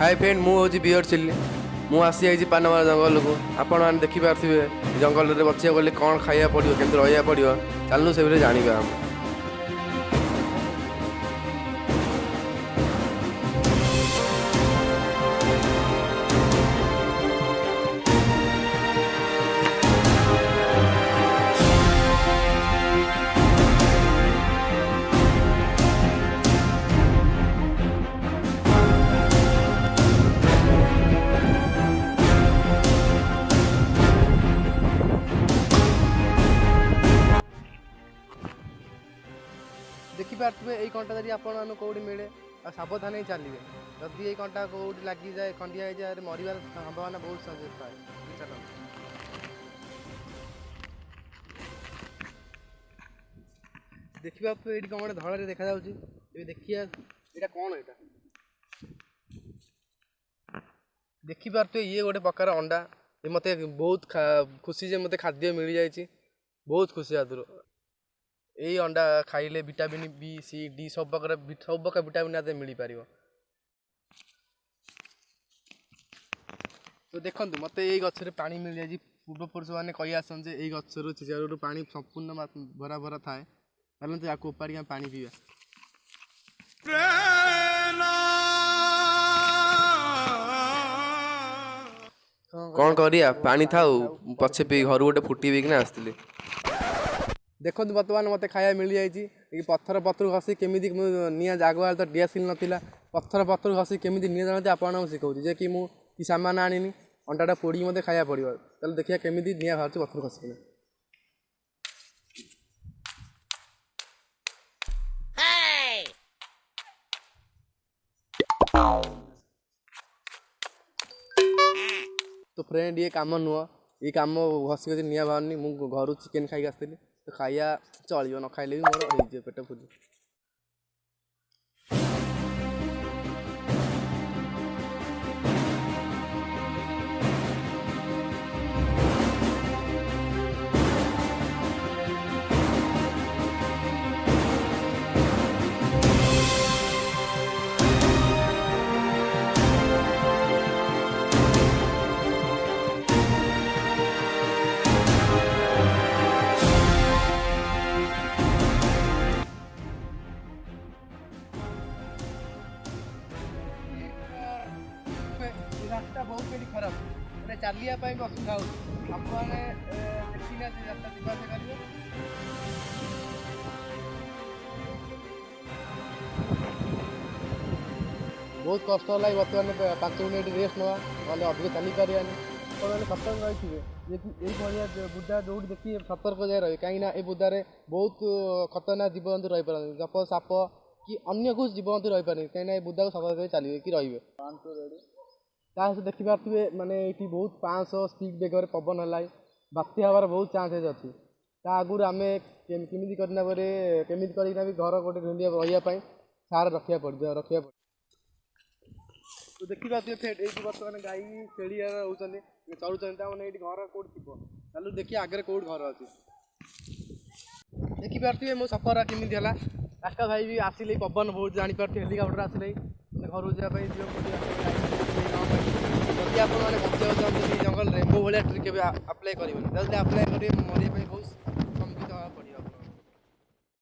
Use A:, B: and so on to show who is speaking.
A: Hi friend मु हूँ beer chilli मु आसी आई पानमरा जंगल को आपण मैंने देखिपे जंगल में बचा गले कौन खाया पड़ो के रहा पड़ो चलू से जाना हम देखिपे यही कंटा जब आपण कौटी मिले आ सावधान ही चलिए जदि ये कंटा कौटी लगी जाए खंडिया हो जाए मरवार संभावना बहुत सचेत थाए। देखा ये कौन गोटे धड़े देखा देखिए यहाँ कौन यहाँ देखिपे ये गोटे प्रकार अंडा ये मत बहुत खुशी जे मत खाद्य मिल जाए बहुत खुशी आदर यही अंडा खाइले विटामिन बी सी डी सब प्रकार विटामिन आदि मिल पार। तो देखो मत यही गचर पानी मिल जाए पूर्वपुरुष मैंने कही आसन यही गचर चेरू पानी संपूर्ण भरा भरा थाए चलते या उपाड़ी पानी पीवा। कौन करिया पानी था पछे पी घर गोटे फुटी कि आसती देखो बर्तमान मत खाया मिल जाए पत्थर पत्र घसी केमी निआ जागुआ तो डीएसएल नाला पत्थर पत्र घसी केमी निआ जानते आपको शिखाऊँ जे कि मुझे सामान आनी अंडाटा पोड़ी मत खाया पड़ो चल देखिए केमी निआ बाहर पत्थर घसी तो फ्रेंड ये काम नुह ये काम घसी घसी निआ बाहर मुझे घर चिकेन खाई आसती तो खाया चलो न खाइले भी मोर हो पेट फुल। रास्ता बहुत कड़ी खराब मैंने चलिया असुविधा होने देखी रास्ता जावास करेंगे बहुत कष्ट है बर्तमान 5 मिनट रेस्ट ना ना अधिक चली पारे मैंने सतर्क रही थे जे कि यही बुदा जो देखिए सतर्क जाए रही कहीं बुदारे बहुत खतरनाक जीवजंतु रही पारे जप साप कि अन्य कुछ जीवजंतु रही पारे कहीं बुदा को सतर्क चलिए कि रे देखिपे माने ये बहुत 500 स्पीड बेगर पवन है बात्या हबार बहुत चांसेस अच्छी आगुरी आम केमी करना केमी करना भी घर गोटे रही सार रखा पड़ तो देखिए फेट ये बर्तमान गाई छेड़ी रोचे चलुच्च ये घर कौट थी चलो देखिए आगे कौट घर अच्छी देखिपे मो सफर केमी है रास्ता भाई भी आसिले पवन बहुत जापारे हेलिकप्टर आसिले घर जावाई जदि आप बचाई चाहते जंगल में मो भाया ट्रिक आप्लाय करेंगे जल्दी आप्लाय करेंगे मरिया